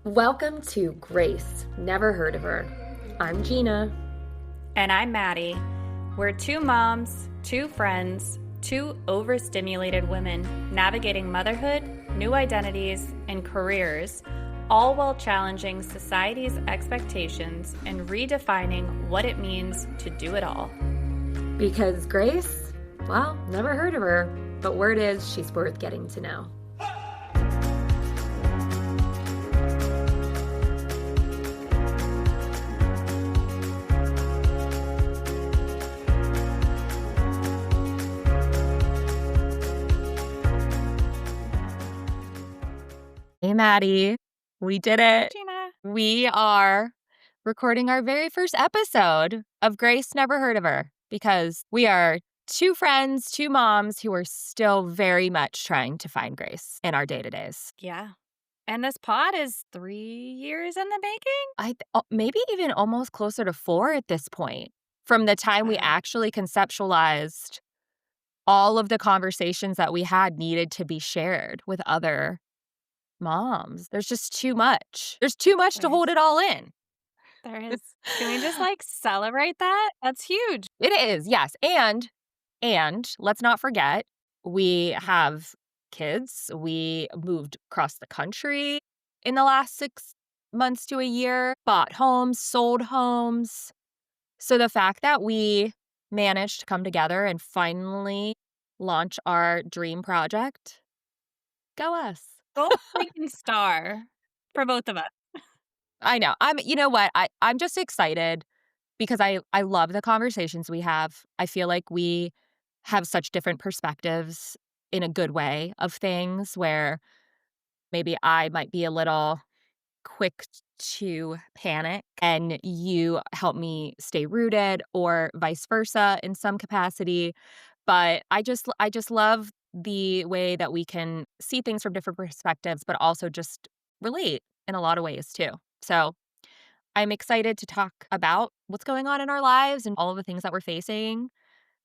Welcome to Grace. Never heard of her. I'm Gina. And I'm Maddie. We're two moms, two friends, two overstimulated women navigating motherhood, new identities, and careers, all while challenging society's expectations and redefining what it means to do it all. Because Grace, well, never heard of her, but word is she's worth getting to know. Hey, Maddie. We did Hi, it. Gina. We are recording our very first episode of Grace Never Heard of Her because we are two friends, two moms who are still very much trying to find Grace in our day-to-days. Yeah. And this pod is 3 years in the making? Maybe even almost closer to 4 at this point. From the time we Wow. actually conceptualized all of the conversations that we had needed to be shared with other moms. There's just too much. There's too much to hold it all in. There is. Can we just celebrate that? That's huge. It is, yes. And let's not forget, we have kids. We moved across the country in the last 6 months to a year, bought homes, sold homes. So the fact that we managed to come together and finally launch our dream project, go us. Gold freaking star for both of us. I know. You know what? I'm just excited because I love the conversations we have. I feel like we have such different perspectives in a good way of things where maybe I might be a little quick to panic and you help me stay rooted or vice versa in some capacity. But I just love the way that we can see things from different perspectives, but also just relate in a lot of ways too. So I'm excited to talk about what's going on in our lives and all of the things that we're facing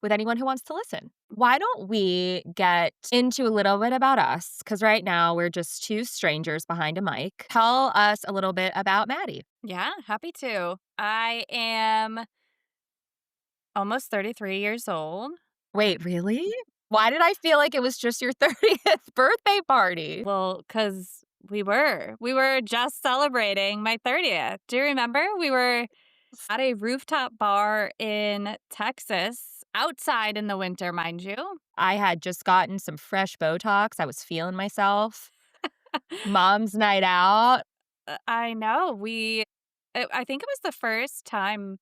with anyone who wants to listen. Why don't we get into a little bit about us? Because right now we're just two strangers behind a mic. Tell us a little bit about Maddie. Yeah, happy to. I am almost 33 years old. Wait, really? Why did I feel like it was just your 30th birthday party? Well, because we were just celebrating my 30th. Do you remember? We were at a rooftop bar in Texas, outside in the winter, mind you. I had just gotten some fresh Botox. I was feeling myself. Mom's night out. I know. I think it was the first time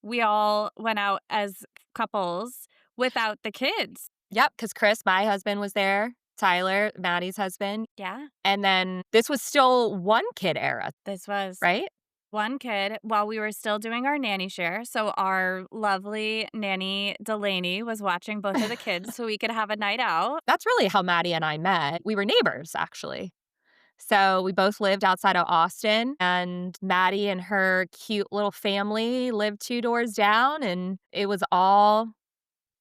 we all went out as couples without the kids. Yep, because Chris, my husband, was there. Tyler, Maddie's husband. Yeah, And then this was still one kid era, this was right? one kid while we were still doing our nanny share. So our lovely nanny Delaney was watching both of the kids so we could have a night out. That's really how Maddie and I met. We were neighbors, actually. So we both lived outside of Austin, and Maddie and her cute little family lived 2 doors down, and it was all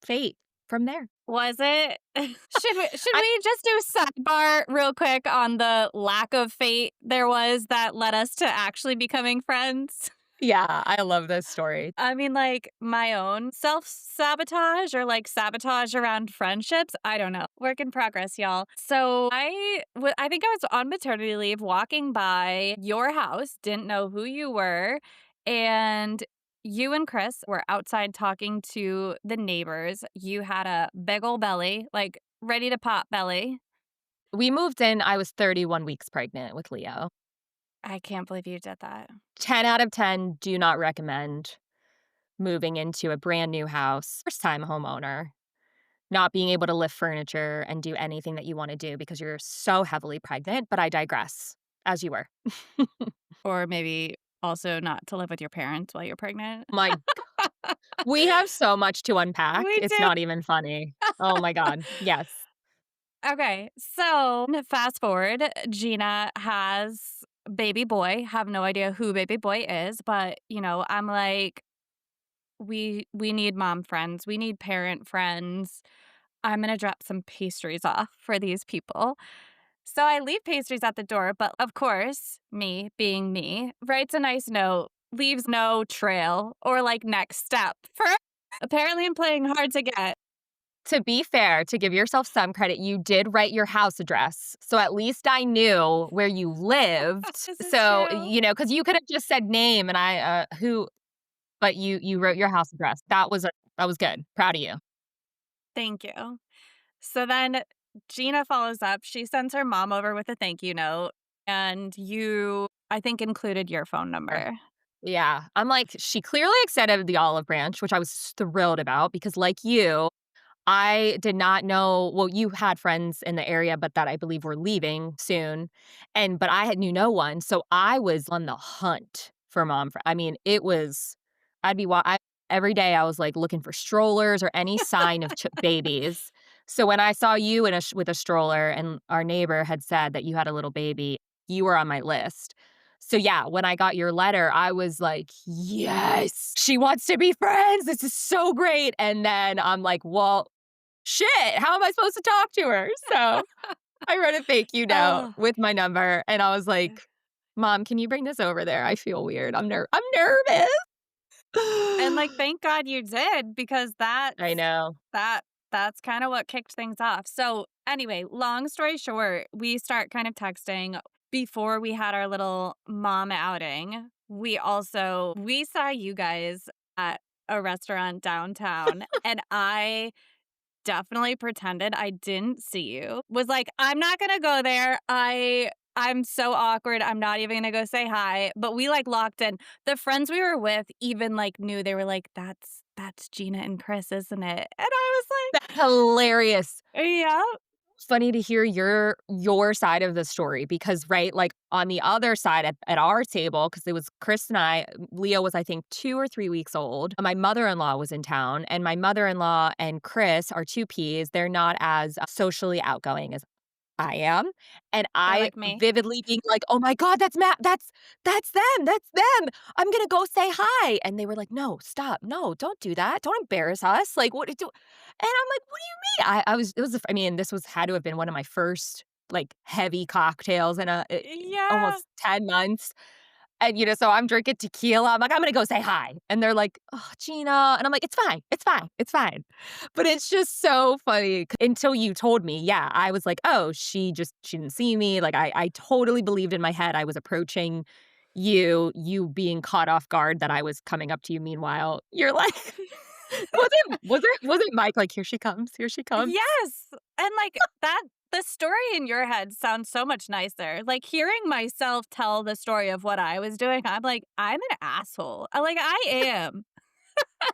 fate from there. Was it? Should I we just do a sidebar real quick on the lack of fate there was that led us to actually becoming friends? Yeah, I love this story. I mean, my own self-sabotage or, sabotage around friendships. I don't know. Work in progress, y'all. So I think I was on maternity leave walking by your house, didn't know who you were, and you and Chris were outside talking to the neighbors. You had a big ol' belly, ready to pop belly. We moved in, I was 31 weeks pregnant with Leo. I can't believe you did that. 10 out of 10 do not recommend moving into a brand new house, first-time homeowner, not being able to lift furniture and do anything that you want to do because you're so heavily pregnant, but I digress, as you were. Or maybe also not to live with your parents while you're pregnant. My We have so much to unpack, We it's do. not even funny. Oh my god, yes. Okay, so fast forward, Gina has baby boy. Have no idea who baby boy is, but I'm like, we need mom friends. We need parent friends. I'm gonna drop some pastries off for these people. So I leave pastries at the door, but of course, me being me, writes a nice note, leaves no trail or like next step. For apparently I'm playing hard to get. To be fair, to give yourself some credit, you did write your house address. So at least I knew where you lived. This is So, true. because you could have just said name and but you wrote your house address. That was good. Proud of you. Thank you. So then Gina follows up. She sends her mom over with a thank you note, and you, I think, included your phone number. Yeah. I'm like, she clearly accepted the olive branch, which I was thrilled about because like you, I did not know well, you had friends in the area, but that I believe were leaving soon, but I had knew no one, so I was on the hunt for I mean, it was I'd be wa I every day I was, like, looking for strollers or any sign of babies. So when I saw you in with a stroller and our neighbor had said that you had a little baby, you were on my list. So, yeah, when I got your letter, I was like, "Yes, she wants to be friends, this is so great," and then I'm like, "Well, shit, how am I supposed to talk to her?" So, I wrote a thank you note Oh. with my number, and I was like, "Mom, can you bring this over there? I feel weird. I'm nervous." And like thank God you did because I know. that that's kind of what kicked things off. So anyway, long story short, we start kind of texting before we had our little mom outing. We saw you guys at a restaurant downtown and I definitely pretended I didn't see you. Was like, "I'm not gonna go there. I'm so awkward. I'm not even gonna go say hi." But we, like, locked in. The friends we were with even, like, knew. They were like, "That's Gina and Chris, isn't it?" And I was That's hilarious. like, "Yeah." Funny to hear your side of the story because, right, like, on the other side at our table, because it was Chris and I Leo was, I think, 2 or 3 weeks old. My mother-in-law was in town, and my mother-in-law and Chris are 2 Ps. They're not as socially outgoing as I am, and They're I like me. vividly being like, "Oh my god, that's them, I'm gonna go say hi," and they were like, "No, stop, no, don't do that, don't embarrass us, like, what do" and I'm like, "What do you mean?" I was it was I mean, this was had to have been one of my first, like, heavy cocktails in Yeah. almost 10 months, and, so I'm drinking tequila. I'm like, "I'm gonna go say hi." And they're like, "Oh, Gina." And I'm like, "It's fine. It's fine. It's fine." But it's just so funny until you told me. Yeah, I was like, "Oh, she didn't see me." Like, I totally believed in my head I was approaching you being caught off guard that I was coming up to you. Meanwhile, you're like, was it Mike like, here she comes." Yes. And, like, the story in your head sounds so much nicer. Like, hearing myself tell the story of what I was doing, I'm like, "I'm an asshole." Like, I am.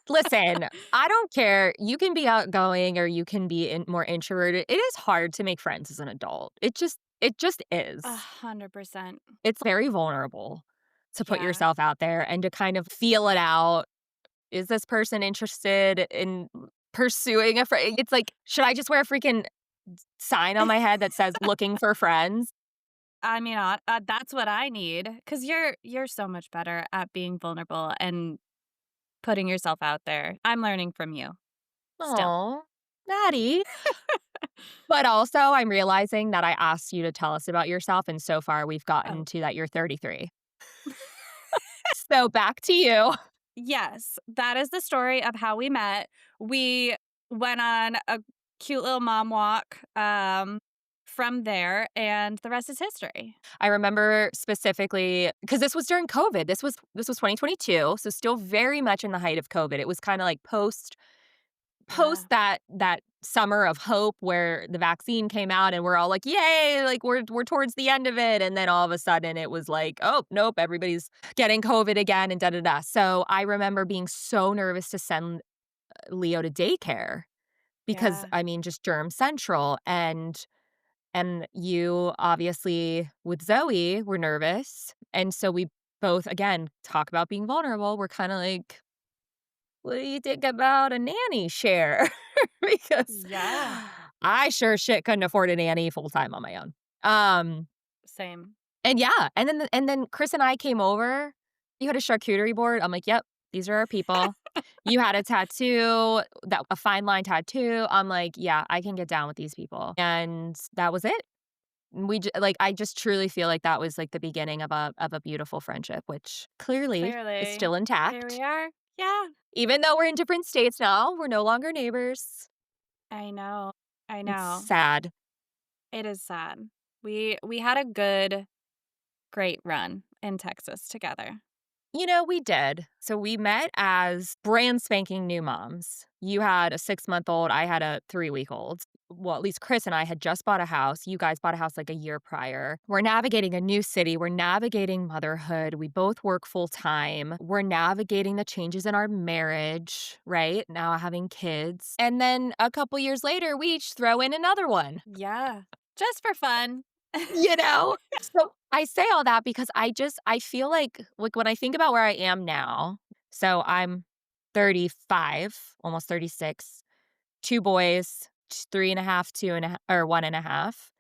Listen, I don't care. You can be outgoing or you can be more introverted. It is hard to make friends as an adult. It just is. 100%. It's very vulnerable to put Yeah. yourself out there and to kind of feel it out. Is this person interested in pursuing a friend? It's like, should I just wear a freaking sign on my head that says looking for friends? I mean, that's what I need because you're so much better at being vulnerable and putting yourself out there. I'm learning from you still. Oh, Maddie. But also, I'm realizing that I asked you to tell us about yourself, and so far we've gotten Oh. to that you're 33. So back to you. Yes, that is the story of how we met. We went on a cute little mom walk, from there, and the rest is history. I remember specifically because this was during COVID. This was 2022, so still very much in the height of COVID. It was kinda like post Yeah. that summer of hope where the vaccine came out and we're all like, "Yay, like we're towards the end of it." And then all of a sudden it was like, "Oh, nope, everybody's getting COVID again and da da da." So I remember being so nervous to send Leo to daycare because Yeah. I mean just germ central and you obviously with Zoe were nervous. And so we both again talk about being vulnerable. We're kind of like, what do you think about a nanny share? Because Yeah. I sure shit couldn't afford a nanny full time on my own. Um, Same. and yeah, and then Chris and I came over. You had a charcuterie board. I'm like, yep, these are our people. You had a tattoo, that a fine line tattoo. I'm like, yeah, I can get down with these people. And that was it. like, I just truly feel like that was, like, the beginning of a beautiful friendship, which clearly is Clearly. still Here we intact. are. Yeah. Even though we're in different states now, we're no longer neighbors. I know. I It's know. sad. It is sad. We had a great run in Texas together. We did. So we met as brand spanking new moms. You had a 6-month-old, I had a 3-week-old. Well, at least Chris and I had just bought a house. You guys bought a house like a year prior. We're navigating a new city. We're navigating motherhood. We both work full time. We're navigating the changes in our marriage, right? Now having kids. And then a couple years later, we each throw in another one. Yeah. Just for fun. You know? So, I say all that because I feel like, when I think about where I am now, so I'm 35, almost 36, 2 boys, 3 and a half, 2 and a ha or 1 and a half.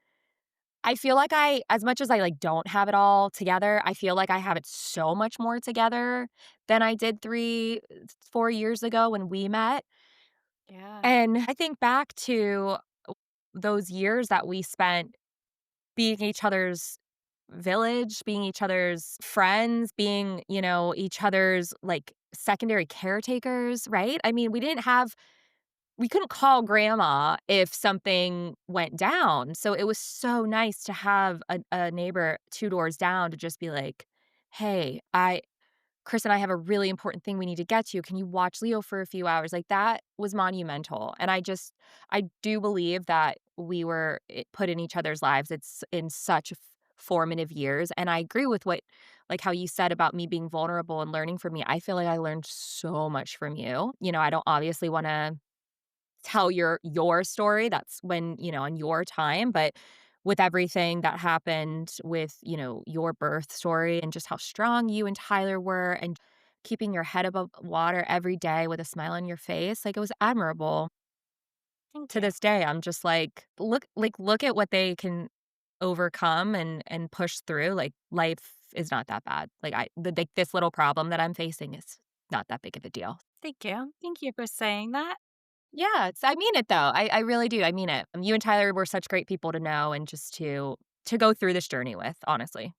I feel like as much as I, like, don't have it all together, I feel like I have it so much more together than I did 4 years ago when we met, Yeah. and I think back to those years that we spent being each other's village, being each other's friends, being, each other's, like, secondary caretakers, right? I mean, we couldn't call grandma if something went down, so it was so nice to have a neighbor 2 doors down to just be like, "Hey, I Chris and I have a really important thing we need to get to. Can you watch Leo for a few hours?" Like, that was monumental, and I do believe that we were put in each other's lives. It's in such formative years, and I agree with how you said about me being vulnerable and learning from me. I feel like I learned so much from you. I don't obviously wanna tell your story. That's when, in your time, but with everything that happened with, your birth story and just how strong you and Tyler were and keeping your head above water every day with a smile on your face, like, it was admirable. Thank To you. this day, I'm just look at what they can overcome and push through. Like, life is not that bad. Like, this little problem that I'm facing is not that big of a deal. Thank you. Thank you for saying that. Yeah, I mean it though. I really do. I mean it. You and Tyler were such great people to know and just to go through this journey with, honestly.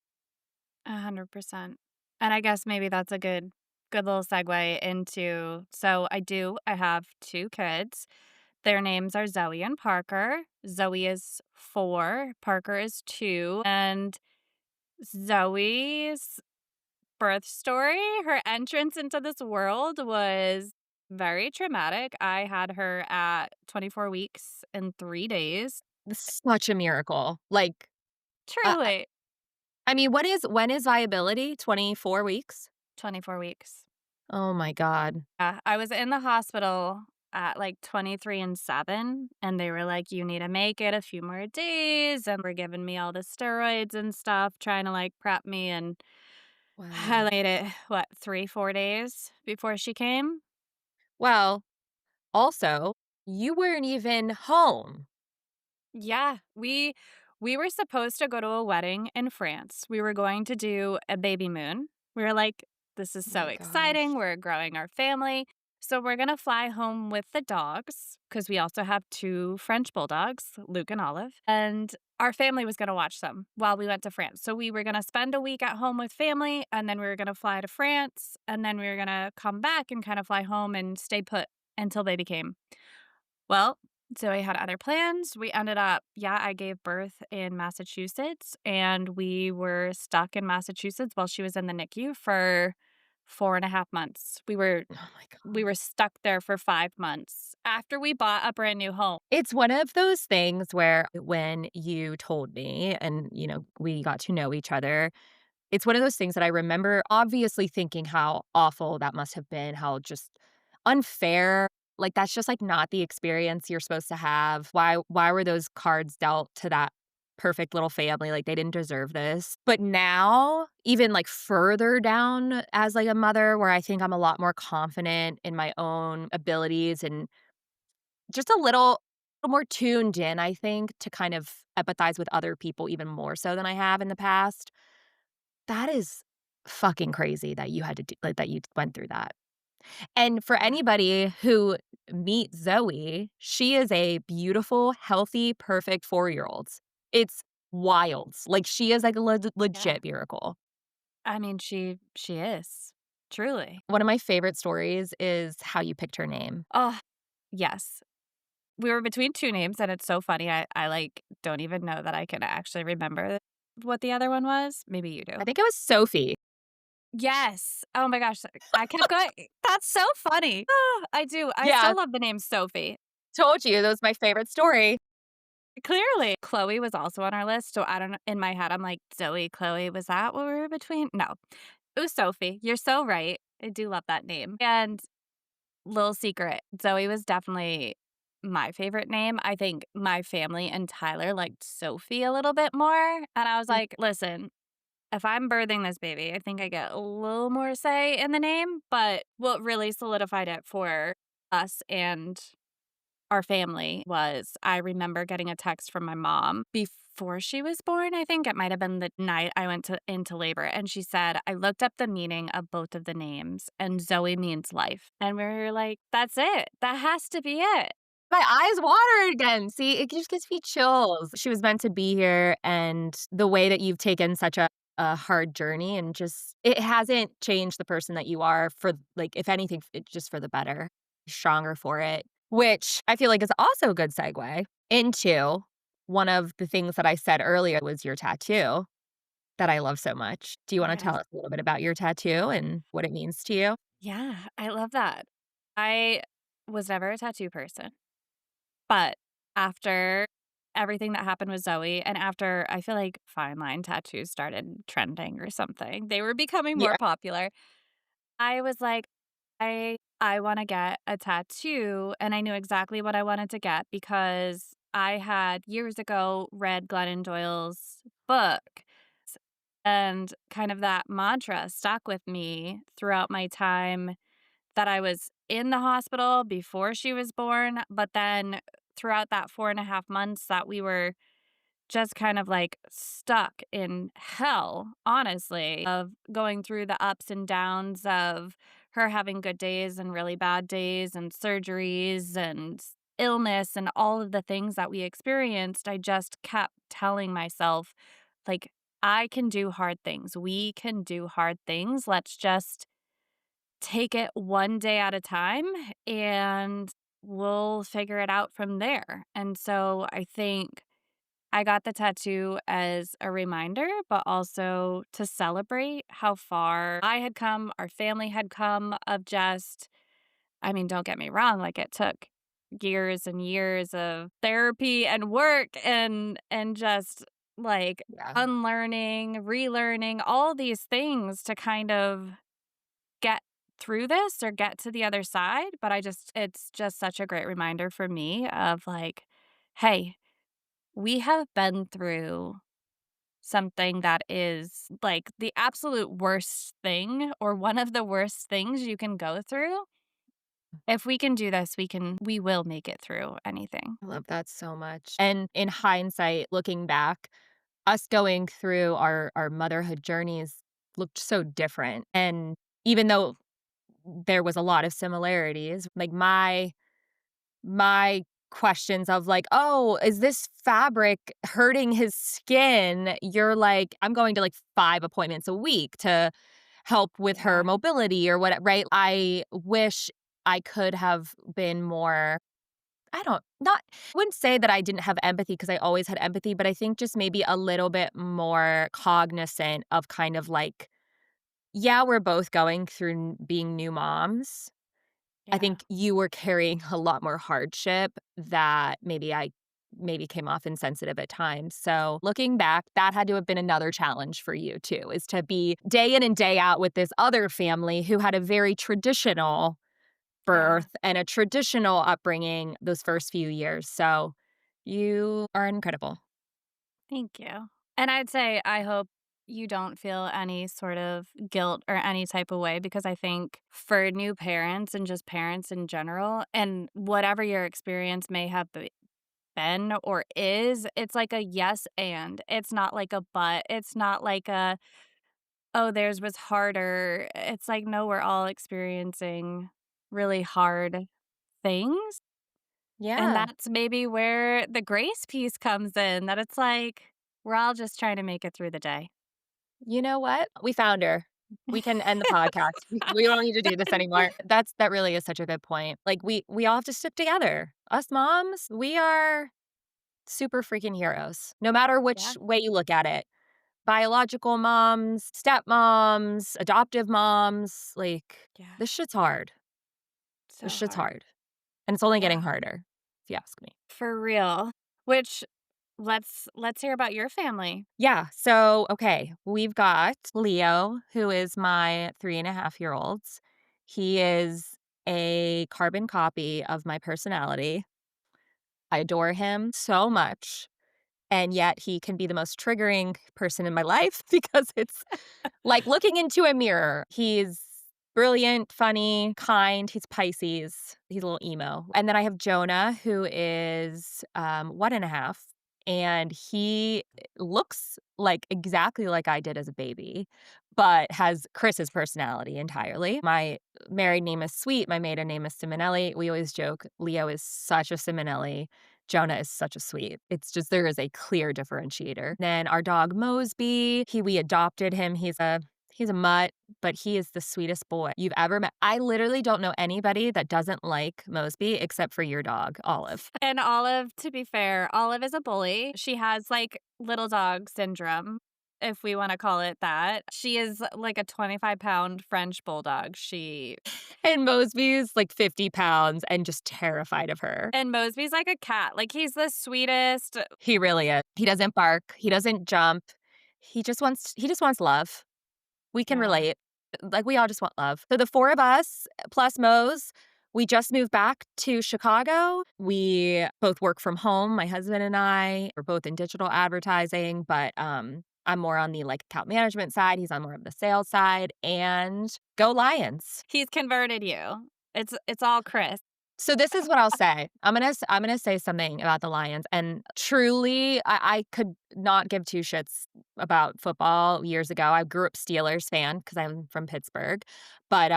100%. And I guess maybe that's a good little segue into I have 2 kids. Their names are Zoe and Parker. Zoe is 4, Parker is 2, and Zoe's birth story, her entrance into this world was very traumatic. I had her at 24 weeks and 3 days. Such a miracle. Like, uh, Truly, I mean, when is viability? 24 weeks? 24 weeks. Oh my God. Yeah, I was in the hospital at, like, 23 and 7, and they were like, "You need to make it a few more days," and were giving me all the steroids and stuff, trying to, like, prep me, and I Wow. made it, what, 3, 4 days before she came? Well, also, you weren't even home. Yeah, we were supposed to go to a wedding in France. We were going to do a baby moon. We were like, "This is Oh so my exciting. gosh. We're growing our family." So we're gonna fly home with the dogs because we also have 2 French bulldogs, Luke and Olive, and our family was gonna watch them while we went to France. So we were gonna spend a week at home with family, and then we were gonna fly to France, and then we were gonna come back and kind of fly home and stay put until baby came. Well, so I had other plans. We ended up, yeah, I gave birth in Massachusetts, and we were stuck in Massachusetts while she was in the NICU for 4.5 months. Oh my We God. were stuck there for 5 months after we bought a brand new home. It's one of those things where when you told me and, we got to know each other, it's one of those things that I remember obviously thinking how awful that must have been, how just unfair. Like, that's just, like, not the experience you're supposed to have. Why were those cards dealt to that perfect little family? Like, they didn't deserve this. But now, even, like, further down as, like, a mother where I think I'm a lot more confident in my own abilities and just a little more tuned in, I think, to kind of empathize with other people even more so than I have in the past. That is fucking crazy that you had to do like, that you went through that. And for Yeah. anybody who meets Zoe, she is a beautiful, healthy, perfect 4-year-old. It's wild. Like, she is, like, a Yeah. legit miracle. I mean, she is. Truly. One of my favorite stories is how you picked her name. Oh, yes. We were between 2 names, and it's so funny. I don't even know that I can actually remember what the other one was. Maybe you do. I think it was Sophie. Yes. Oh my gosh. I kept going. That's so funny. I do. I Yeah, still love the name Sophie. told you, that was my favorite story. Clearly. Chloe was also on our list, so I don't know. In my head, I'm like, Zoe, Chloe, was that what we were between? No. It was Sophie. You're so right. I do love that name. And little secret, Zoe was definitely my favorite name. I think my family and Tyler liked Sophie a little bit more. And I was Mm, like, listen, if I'm birthing this baby, I think I get a little more say in the name. But what really solidified it for us and our family was I remember getting a text from my mom before she was born. I think it might have been the night I went into labor. And she said, I looked up the meaning of both of the names, and Zoe means life. And we were like, that's it. That has to be it. my eyes water again. See, it just gives me chills. She was meant to be here, and the way that you've taken such a hard journey and just it hasn't changed the person that you are for, like, if anything, it's just for the better. Stronger for it, which I feel like is also a good segue into one of the things that I said earlier was your tattoo that I love so much. Do you wanna tell Yes. us a little bit about your tattoo and what it means to you? Yeah, I love that. I was never a tattoo person. But after everything that happened with Zoe and after I feel like fine line tattoos started trending or something, they were becoming more Yeah, popular. I was like, I wanna get a tattoo, and I knew exactly what I wanted to get because I had years ago read Glennon Doyle's book, and kind of that mantra stuck with me throughout my time that I was in the hospital before she was born, but then throughout that 4.5 months that we were just kind of like stuck in hell, honestly, of going through the ups and downs of her having good days and really bad days and surgeries and illness and all of the things that we experienced. I just kept telling myself, like, I can do hard things. We can do hard things. Let's just take it one day at a time and we'll figure it out from there. And so I think I got the tattoo as a reminder, but also to celebrate how far I had come, our family had come of just, I mean, don't get me wrong, like it took years and years of therapy and work and just like yeah. unlearning, relearning, all these things to kind of get through this or get to the other side, but it's just such a great reminder for me of like, hey, we have been through something that is like the absolute worst thing or one of the worst things you can go through. If we can do this, we will make it through anything. I love that so much. And in hindsight, looking back, us going through our motherhood journeys looked so different. And even though there was a lot of similarities, like my questions of like, "Oh, is this fabric hurting his skin?" You're like, "I'm going to like 5 appointments a week to help with her Yeah. mobility or what," right? I wish I could have been more I don't not wouldn't say that I didn't have empathy because I always had empathy, but I think just maybe a little bit more cognizant of kind of like, yeah, we're both going through being new moms. I Yeah. think you were carrying a lot more hardship that maybe I maybe came off insensitive at times. So looking back, that had to have been another challenge for you too, is to be day in and day out with this other family who had a very traditional Yeah. birth and a traditional upbringing those first few years. So you are incredible. Thank you. And I'd say I hope you don't feel any sort of guilt or any type of way because I think for new parents and just parents in general, and whatever your experience may have been or is, it's like a yes and. It's not like a but. It's not like a, oh, theirs was harder. It's like, no, we're all experiencing really hard things. And Yeah. that's maybe where the grace piece comes in, that it's like, We're all just trying to make it through the day. You know what? We found her. We can end the podcast. We don't need to do this anymore. That really is such a good point. Like, we all have to stick together. Us moms, we are super freaking heroes, no matter Yeah. which way you look at it. Biological moms, stepmoms, adoptive moms, like, Yeah. this shit's hard. This So shit's hard. hard, and it's only getting Yeah. harder, if you ask me. For real. Which let's hear about your family. Yeah, so, okay, we've got Leo, who is my 3.5-year-old. He is a carbon copy of my personality. I adore him so much, and yet he can be the most triggering person in my life because it's like looking into a mirror. He's brilliant, funny, kind. He's Pisces. He's a little emo. And then I have Jonah, who is 1.5. And he looks like exactly like I did as a baby, but has Chris's personality entirely. My married name is Sweet. My maiden name is Simonelli. We always joke Leo is such a Simonelli. Jonah is such a Sweet. It's just there is a clear differentiator. Then our dog Mosby, we adopted him. He's a mutt, but he is the sweetest boy you've ever met. I literally don't know anybody that doesn't like Mosby except for your dog, Olive. And Olive, to be fair, Olive is a bully. She has like little dog syndrome, if we want to call it that. She is like a 25-pound French bulldog. And Mosby's like 50 pounds and just terrified of her. And Mosby's like a cat. Like he's the sweetest. He really is. He doesn't bark. He doesn't jump. He just wants love. We can Yeah. relate. Like, we all just want love. So the four of us, plus Mose, we just moved back to Chicago. We both work from home. My husband and I are both in digital advertising, but I'm more on the like account management side. He's on more of the sales side. And go Lions. He's converted you. It's all Chris. So this is what I'll say. I'm gonna say something about the Lions, and truly, I could not give two shits about football years ago. I grew up Steelers fan because I'm from Pittsburgh, but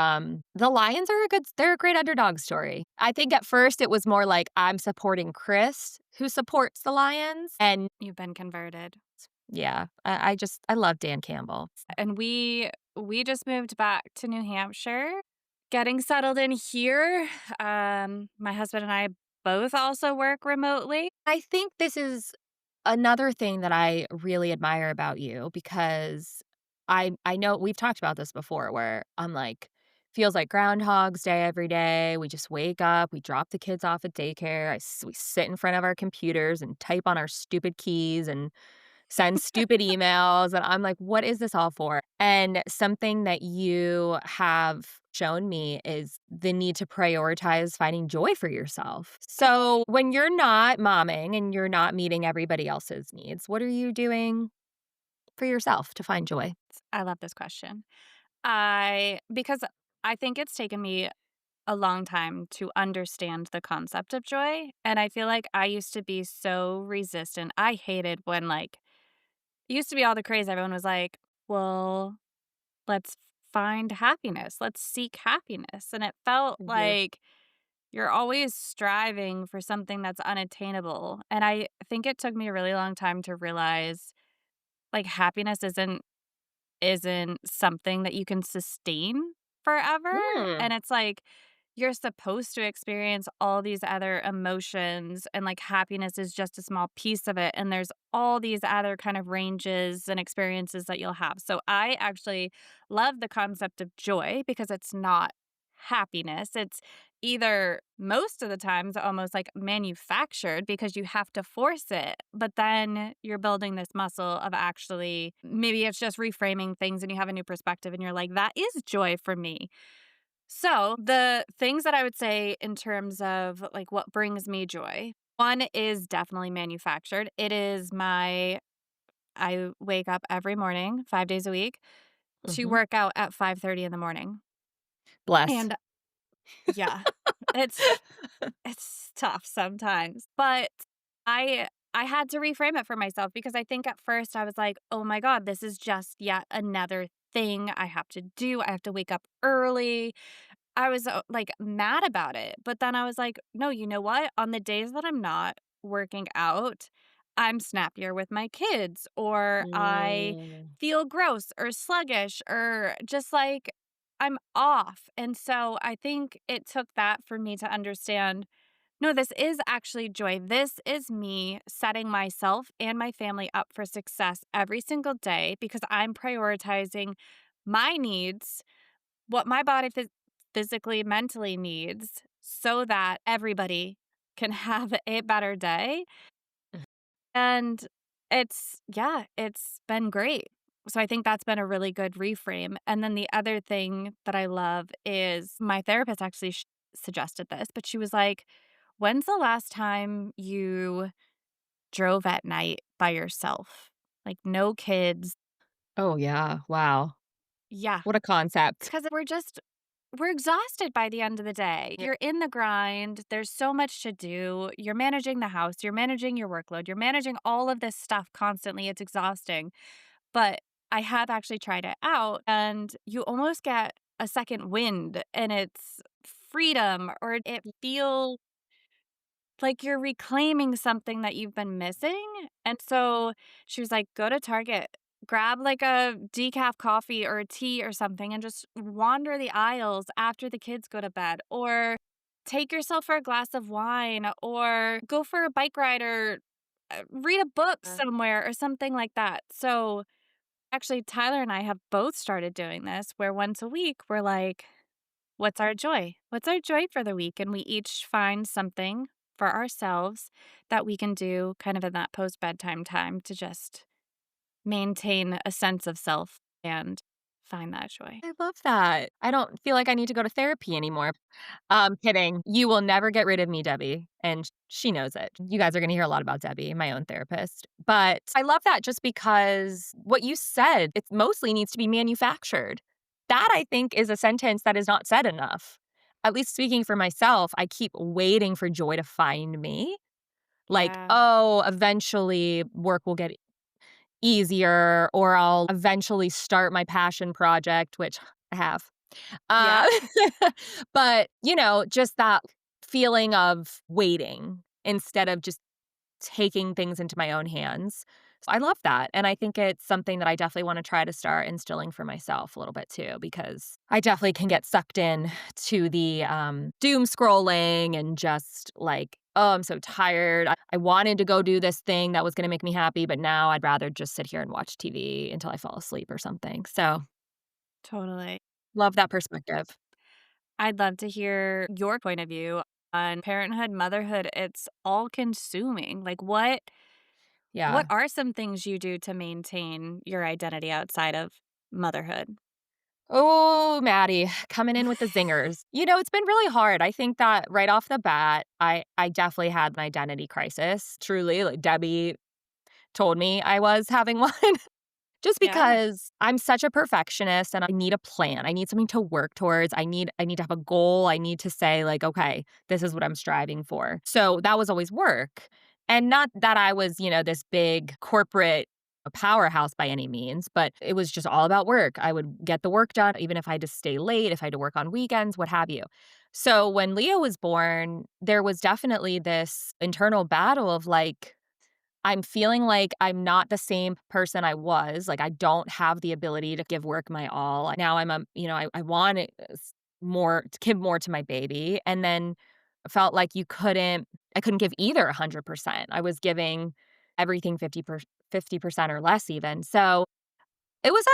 the Lions are they're a great underdog story. I think at first it was more like I'm supporting Chris, who supports the Lions, and You've been converted. yeah, I love Dan Campbell. And we just moved back to New Hampshire, getting settled in here. My husband and I both also work remotely. I think this is another thing that I really admire about you because I know we've talked about this before where I'm like, feels like Groundhog's Day every day. We just wake up, we drop the kids off at daycare, we sit in front of our computers and type on our stupid keys and send stupid emails. And I'm like, what is this all for? And something that you have shown me is the need to prioritize finding joy for yourself. So when you're not momming and you're not meeting everybody else's needs, what are you doing for yourself to find joy? I love this question. Because I think it's taken me a long time to understand the concept of joy. And I feel like I used to be so resistant. I hated when it used to be all the craze. Everyone was like, well, let's find happiness. Let's seek happiness. And it felt Mhm. like you're always striving for something that's unattainable. And I think it took me a really long time to realize like happiness isn't something that you can sustain forever. Mm. And it's like you're supposed to experience all these other emotions, and like happiness is just a small piece of it. And there's all these other kind of ranges and experiences that you'll have. So I actually love the concept of joy because it's not happiness. It's either most of the times almost like manufactured because you have to force it, but then you're building this muscle of actually maybe it's just reframing things and you have a new perspective and you're like, that is joy for me. So, the things that I would say in terms of like what brings me joy, one is definitely manufactured. I wake up every morning, 5 days a week, to Mhm. work out at 5:30 in the morning. Bless. And yeah, it's it's tough sometimes, but I had to reframe it for myself because I think at first I was like, "Oh my god, this is just yet another thing I have to do. I have to wake up early." I was, like, mad about it, but then I was like, "No, you know what? On the days that I'm not working out, I'm snappier with my kids, or I Mm. feel gross or sluggish or just like I'm off. And so I think it took that for me to understand, no, this is actually joy. This is me setting myself and my family up for success every single day because I'm prioritizing my needs, what my body physically, mentally needs, so that everybody can have a better day. And it's been great. So I think that's been a really good reframe. And then the other thing that I love is my therapist actually suggested this, but she was like, "When's the last time you drove at night by yourself? Like, no kids." Oh, yeah. Wow. Yeah, What a concept. because we're exhausted by the end of the day. Yeah. You're in the grind. There's so much to do. You're managing the house. You're managing your workload. You're managing all of this stuff constantly. It's exhausting. But I have actually tried it out, and you almost get a second wind, and it's freedom, or it feels like you're reclaiming something that you've been missing. And so she was like, go to Target, grab like a decaf coffee or a tea or something, and just wander the aisles after the kids go to bed, or take yourself for a glass of wine, or go for a bike ride, or read a book somewhere or something like that. So actually, Tyler and I have both started doing this where once a week we're like, what's our joy? What's our joy for the week? And we each find something for ourselves that we can do kind of in that post bedtime time to just maintain a sense of self and find that joy. I love that. I don't feel like I need to go to therapy anymore. Kidding. You will never get rid of me, Debbie, and she knows it. You guys are gonna hear a lot about Debbie, my own therapist. But I love that just because what you said, it mostly needs to be manufactured. That, I think, is a sentence that is not said enough. At least speaking for myself, I keep waiting for joy to find me. Like, Yeah. "Oh, eventually work will get easier, or I'll eventually start my passion project," which I have. Uh, Yeah. but, just that feeling of waiting instead of just taking things into my own hands. So I love that, and I think it's something that I definitely wanna try to start instilling for myself a little bit too, because I definitely can get sucked in to the, doom scrolling and just like, "Oh, I'm so tired. I wanted to go do this thing that was gonna make me happy, but now I'd rather just sit here and watch TV until I fall asleep or something." So, Totally. love that perspective. I'd love to hear your point of view on parenthood, motherhood. It's all consuming. Like what Yeah. are some things you do to maintain your identity outside of motherhood? Oh, Maddie, coming in with the zingers. It's been really hard. I think that right off the bat, I definitely had an identity crisis. Truly, like Debbie told me I was having one. Just Yeah, because I'm such a perfectionist and I need a plan. I need something to work towards. I need to have a goal. I need to say like, okay, this is what I'm striving for. So that was always work. And not that I was, this big corporate powerhouse by any means, but it was just all about work. I would get the work done even if I had to stay late, if I had to work on weekends, what have you. So when Leo was born, there was definitely this internal battle of like, I'm feeling like I'm not the same person I was. Like, I don't have the ability to give work my all. Now I want it more to give more to my baby. And then I felt like I couldn't give either 100%. I was giving everything 50% or less even. So it was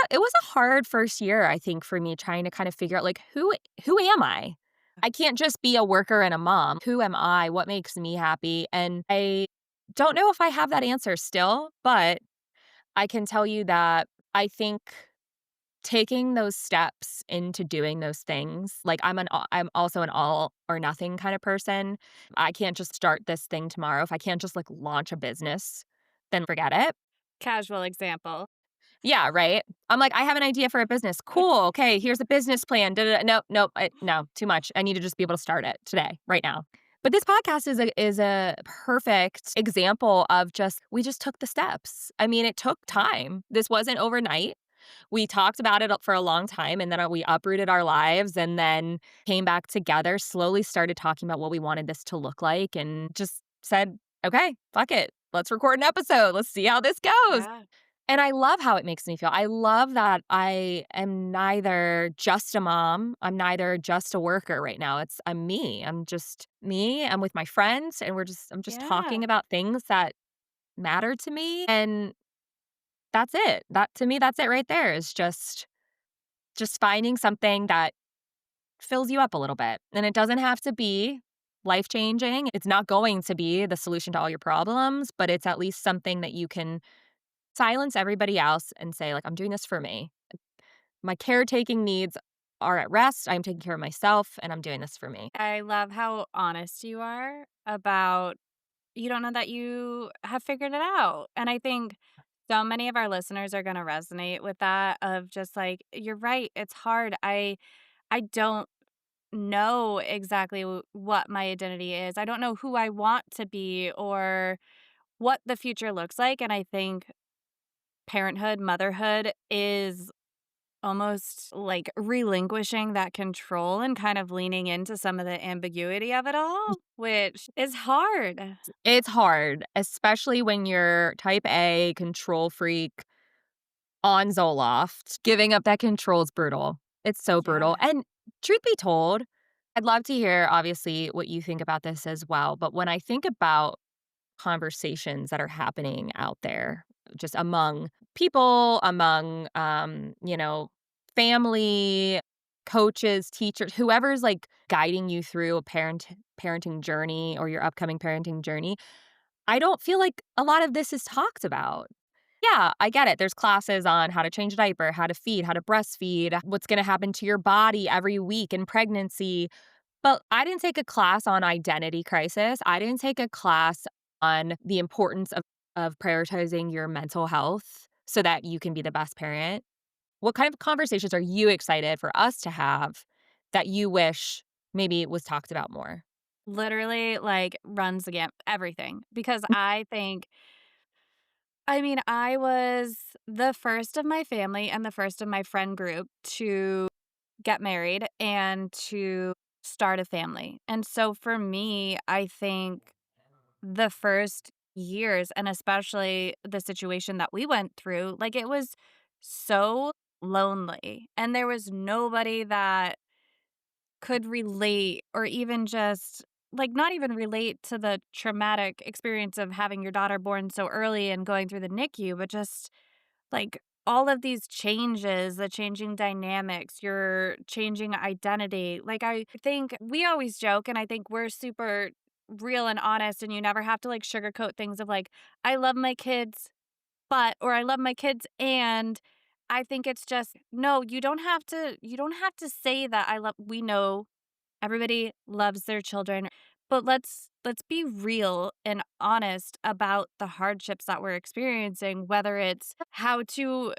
a hard first year, I think, for me trying to kind of figure out like who am I? I can't just be a worker and a mom. Who am I? What makes me happy? And I don't know if I have that answer still, but I can tell you that I think taking those steps into doing those things, like I'm also an all or nothing kind of person. I can't just start this thing tomorrow. If I can't just like launch a business, then forget it. casual example. Yeah, right? I'm like, "I have an idea for a business." "Cool, okay, here's a business plan, da, da, da." "Nope, nope, no, too much. I need to just be able to start it today, right now." But this podcast is a perfect example of just we just took the steps. I mean, it took time. This wasn't overnight. We talked about it for a long time, and then, we uprooted our lives and then came back together, slowly started talking about what we wanted this to look like, and just said, "Okay, fuck it. let's record an episode. Let's see how this goes. Yeah. And I love how it makes me feel. I love that I am neither just a mom, I'm neither just a worker right now. I'm me. I'm just me. I'm with my friends and I'm just talking Yeah. about things that matter to me. And that's it. That to me, that's it right there is just finding something that fills you up a little bit. And it doesn't have to be life changing. It's not going to be the solution to all your problems, but it's at least something that you can silence everybody else and say, like, I'm doing this for me. My caretaking needs are at rest. I'm taking care of myself and I'm doing this for me. I love how honest you are about you don't know that you have figured it out. And I think so many of our listeners are going to resonate with that of just like you're right, it's hard. I don't know exactly what my identity is. I don't know who I want to be or what the future looks like, and I think parenthood, motherhood is almost like relinquishing that control and kind of leaning into some of the ambiguity of it all, which is hard. It's hard, especially when you're type A, control freak, on Zoloft. Giving up that control is brutal. It's so brutal. Yeah. And truth be told, I'd love to hear, obviously, what you think about this as well. But when I think about conversations that are happening out there, just among people, among, family, coaches, teachers, whoever's like guiding you through a parenting journey or your upcoming parenting journey, I don't feel like a lot of this is talked about. Yeah, I get it. There's classes on how to change a diaper, how to feed, how to breastfeed, what's going to happen to your body every week in pregnancy. But I didn't take a class on identity crisis. I didn't take a class on the importance of prioritizing your mental health so that you can be the best parent. What kind of conversations are you excited for us to have that you wish maybe was talked about more? Literally, like, runs the everything because I think I mean, I was the first of my family and the first of my friend group to get married and to start a family. And so for me, I think the first years and especially the situation that we went through, like it was so lonely and there was nobody that could relate or even just like not even relate to the traumatic experience of having your daughter born so early and going through the NICU, but just like all of these changes, the changing dynamics, your changing identity. Like I think we always joke and I think we're super real and honest and you never have to like sugarcoat things of like I love my kids but or I love my kids and I think it's just no, you don't have to say that I love we know everybody loves their children, but let's be real and honest about the hardships that we're experiencing, whether it's how to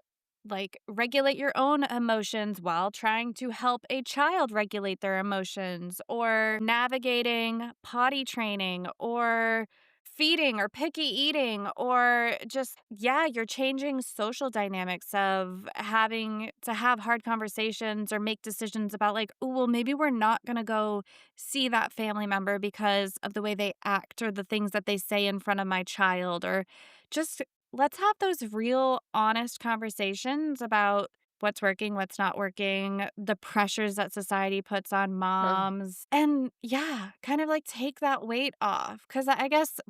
like regulate your own emotions while trying to help a child regulate their emotions or navigating potty training or feeding or picky eating or just yeah you're changing social dynamics of having to have hard conversations or make decisions about like oh well maybe we're not going to go see that family member because of the way they act or the things that they say in front of my child or just let's have those real honest conversations about what's working, what's not working, the pressures that society puts on Ugh. moms. And yeah, kind of like take that weight off. Cause I guess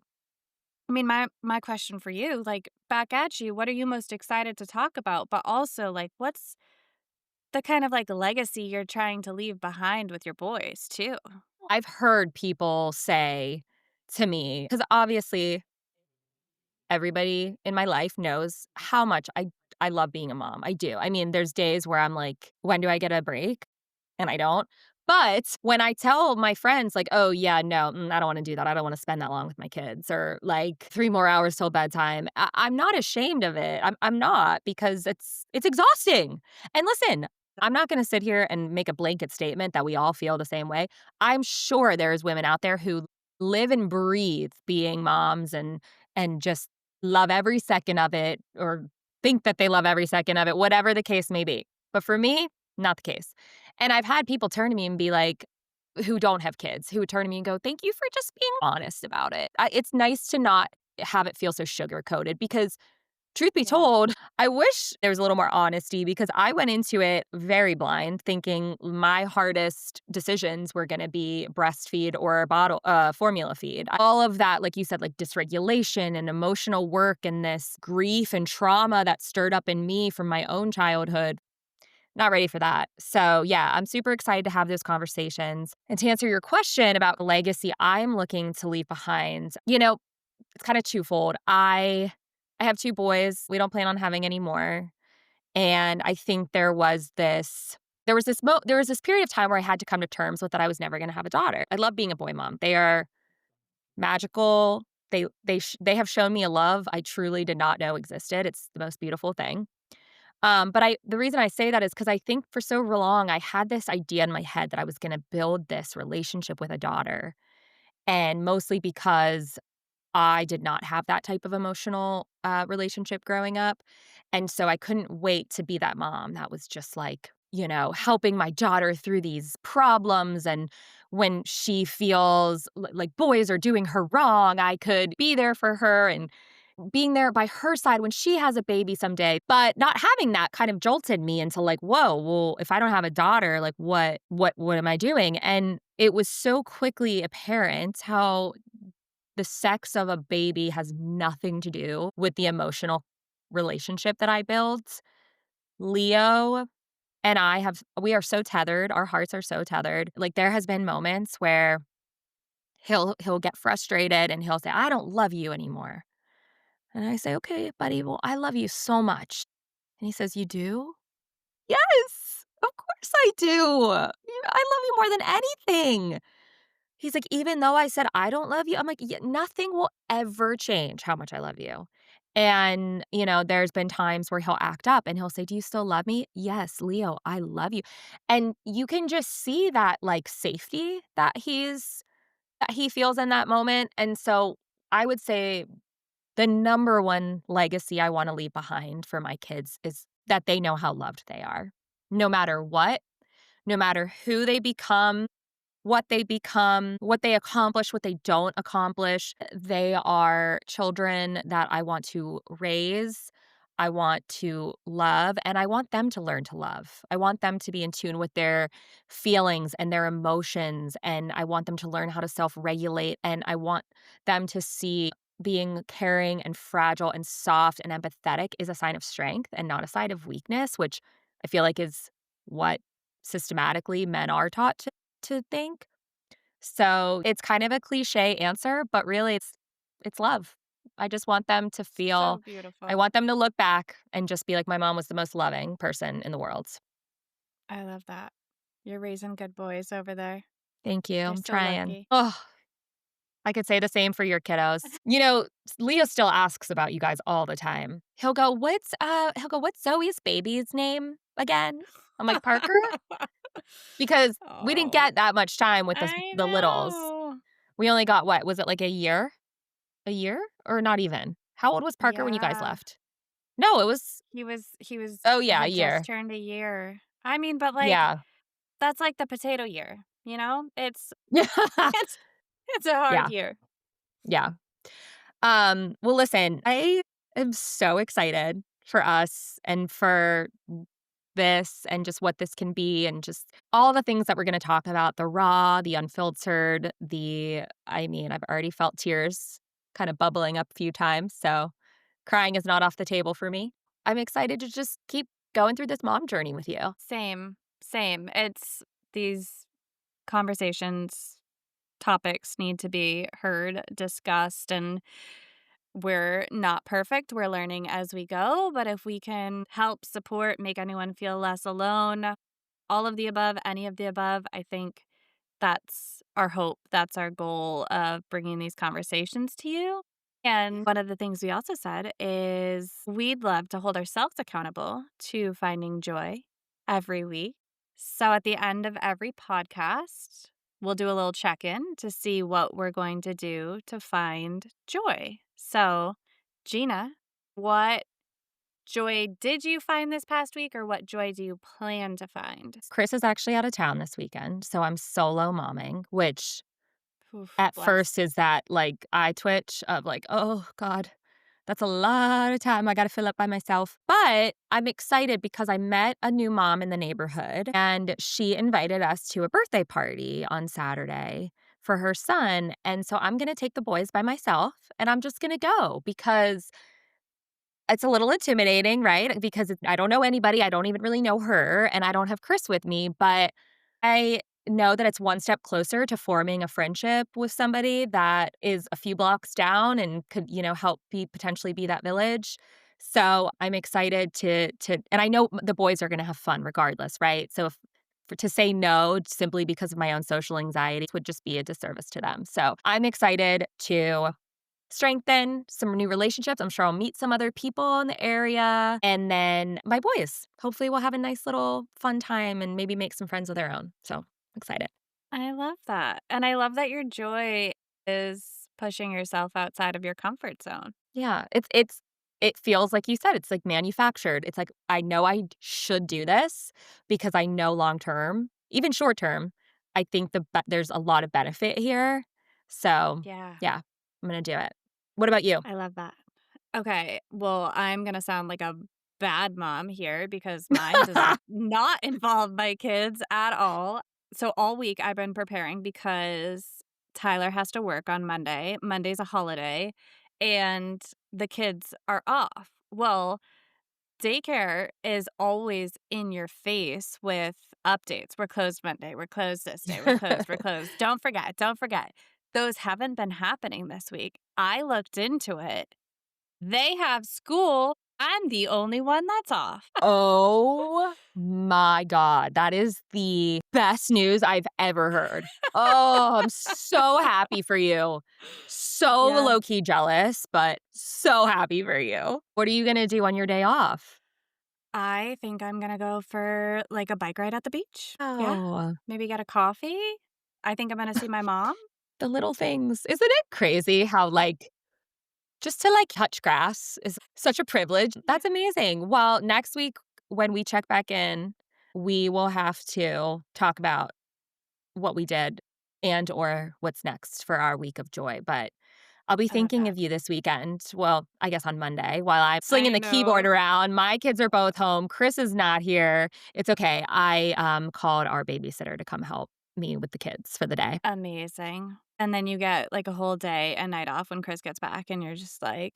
I mean, my question for you, like back at you, what are you most excited to talk about? But also, like, what's the kind of like legacy you're trying to leave behind with your boys too? I've heard people say to me, because obviously everybody in my life knows how much I love being a mom. I do. I mean, there's days where I'm like, when do I get a break? And I don't. But when I tell my friends, like, oh, yeah, no, I don't want to do that. I don't want to spend that long with my kids or like 3 more hours till bedtime. I'm not ashamed of it. I'm not because it's exhausting. And listen, I'm not going to sit here and make a blanket statement that we all feel the same way. I'm sure there's women out there who live and breathe being moms and just love every second of it or think that they love every second of it, whatever the case may be. But for me, not the case. And I've had people turn to me and be like, who don't have kids, who would turn to me and go, thank you for just being honest about it. It's nice to not have it feel so sugar coated because truth be Yeah. told, I wish there was a little more honesty because I went into it very blind, thinking my hardest decisions were going to be breastfeed or bottle formula feed. All of that, like you said, like dysregulation and emotional work and this grief and trauma that stirred up in me from my own childhood. Not ready for that. So, yeah, I'm super excited to have those conversations. And to answer your question about the legacy I'm looking to leave behind, it's kind of twofold. I have 2 boys. We don't plan on having any more. And I think there was this period of time where I had to come to terms with that I was never going to have a daughter. I love being a boy mom. They are magical. They have shown me a love I truly did not know existed. It's the most beautiful thing. But the reason I say that is because I think for so long I had this idea in my head that I was going to build this relationship with a daughter, and mostly because I did not have that type of emotional relationship growing up. And so I couldn't wait to be that mom that was just like, helping my daughter through these problems. And when she feels like boys are doing her wrong, I could be there for her and being there by her side when she has a baby someday. But not having that kind of jolted me into like, whoa, well, if I don't have a daughter, like what am I doing? And it was so quickly apparent how the sex of a baby has nothing to do with the emotional relationship that I built. Leo and we are so tethered. Our hearts are so tethered. Like there has been moments where he'll get frustrated and he'll say, "I don't love you anymore." And I say, "Okay, buddy, well, I love you so much." And he says, "You do?" Yes, of course I do. I love you more than anything. He's like, "Even though I said I don't love you," I'm like, "Yeah, nothing will ever change how much I love you." And, there's been times where he'll act up and he'll say, "Do you still love me?" "Yes, Leo, I love you." And you can just see that like safety that he feels in that moment. And so I would say the number one legacy I want to leave behind for my kids is that they know how loved they are. No matter what, no matter who they become, what they accomplish, what they don't accomplish. They are children that I want to raise, I want to love, and I want them to learn to love. I want them to be in tune with their feelings and their emotions, and I want them to learn how to self-regulate, and I want them to see being caring and fragile and soft and empathetic is a sign of strength and not a sign of weakness, which I feel like is what systematically men are taught to think. So, it's kind of a cliche answer, but really it's love. I just want them to So feel I beautiful. want them to look back and just be like, "My mom was the most loving person in the world." I love that. You're raising good boys over there. Thank you. You're I'm so trying. lucky. Oh, I could say the same for your kiddos. Leo still asks about you guys all the time. What's Zoe's baby's name again? I'm like, "Parker?" Because we didn't Oh, get that much time with I the littles. know. We only got what? Was it like a year? A year? Or not even? How old was Parker when you guys Yeah. left? No, it was He oh, yeah, a had just year. turned a year. I mean, but like Yeah. that's like the potato year, you know? It's Yeah. it's it's a hard Yeah, year. yeah. Well, listen, I am so excited for us and for this and just what this can be and just all the things that we're gonna talk about, the raw, the unfiltered, I've already felt tears kind of bubbling up a few times, so crying is not off the table for me. I'm excited to just keep going through this mom journey with you. Same, same. It's these conversations, topics need to be heard, discussed, and we're not perfect. We're learning as we go. But if we can help support, make anyone feel less alone, all of the above, any of the above, I think that's our hope. That's our goal of bringing these conversations to you. And one of the things we also said is we'd love to hold ourselves accountable to finding joy every week. So at the end of every podcast, we'll do a little check in to see what we're going to do to find joy. So, Gina, what joy did you find this past week, or what joy do you plan to find? Chris is actually out of town this weekend, so I'm solo momming, which Oof, at bless. first is that like eye twitch of like, oh God, that's a lot of time I got to fill up by myself. But I'm excited because I met a new mom in the neighborhood and she invited us to a birthday party on Saturday for her son. And so I'm going to take the boys by myself and I'm just going to go because it's a little intimidating, right? Because I don't know anybody. I don't even really know her and I don't have Chris with me, but I know that it's one step closer to forming a friendship with somebody that is a few blocks down and could, help potentially be that village. So I'm excited and I know the boys are going to have fun regardless, right? So to say no simply because of my own social anxiety would just be a disservice to them. So I'm excited to strengthen some new relationships. I'm sure I'll meet some other people in the area. And then my boys, hopefully we'll have a nice little fun time and maybe make some friends of their own. So excited. I love that. And I love that your joy is pushing yourself outside of your comfort zone. Yeah, it feels like you said, it's like manufactured. It's like I know I should do this because I know long term, even short term, I think there's a lot of benefit here. So, Yeah, yeah, I'm going to do it. What about you? I love that. Okay, well, I'm gonna sound like a bad mom here because mine does not involve my kids at all. So all week I've been preparing because Tyler has to work on Monday. Monday's a holiday and the kids are off. Well, daycare is always in your face with updates. We're closed Monday. We're closed this day. We're closed. We're closed. Don't forget. Don't forget. Those haven't been happening this week. I looked into it. They have school. I'm the only one that's off. Oh my God. That is the best news I've ever heard. Oh, I'm so happy for you. So Yeah. low key jealous, but so happy for you. What are you going to do on your day off? I think I'm gonna go for like a bike ride at the beach. Yeah. Oh, Maybe get a coffee. I think I'm gonna see my mom. the little things. Isn't it crazy how, like, just to touch grass is such a privilege? That's amazing. Well, next week when we check back in, we will have to talk about what we did and or what's next for our week of joy. But I'll be I love thinking that. of you this weekend. Well, I guess on Monday while I'm slinging I the keyboard know. around. My kids are both home. Chris is not here. It's okay. I called our babysitter to come help me with the kids for the day. Amazing. And then you get like a whole day and night off when Chris gets back and you're just like,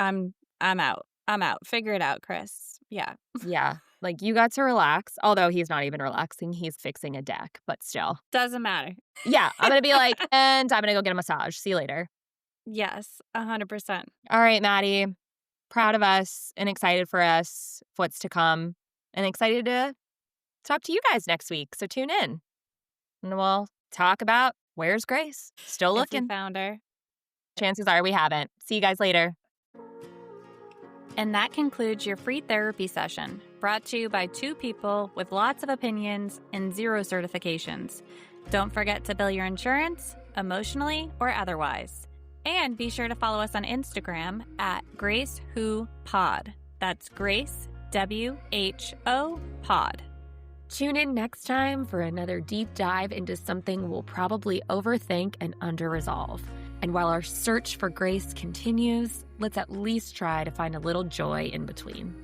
I'm out. I'm out. Figure it out, Chris. Yeah. Yeah. Like you got to relax, although he's not even relaxing. He's fixing a deck, but still. Doesn't matter. Yeah. I'm going to be like, and I'm going to go get a massage. See you later. Yes, 100%. All right, Maddie. Proud of us and excited for us, what's to come, and excited to talk to you guys next week. So tune in and we'll talk about where's Grace. Still If we looking. found her. Chances are we haven't. See you guys later. And that concludes your free therapy session, brought to you by two people with lots of opinions and zero certifications. Don't forget to bill your insurance, emotionally or otherwise. And be sure to follow us on Instagram at GraceWhoPod. That's Grace, WHO Pod. Tune in next time for another deep dive into something we'll probably overthink and under-resolve. And while our search for grace continues, let's at least try to find a little joy in between.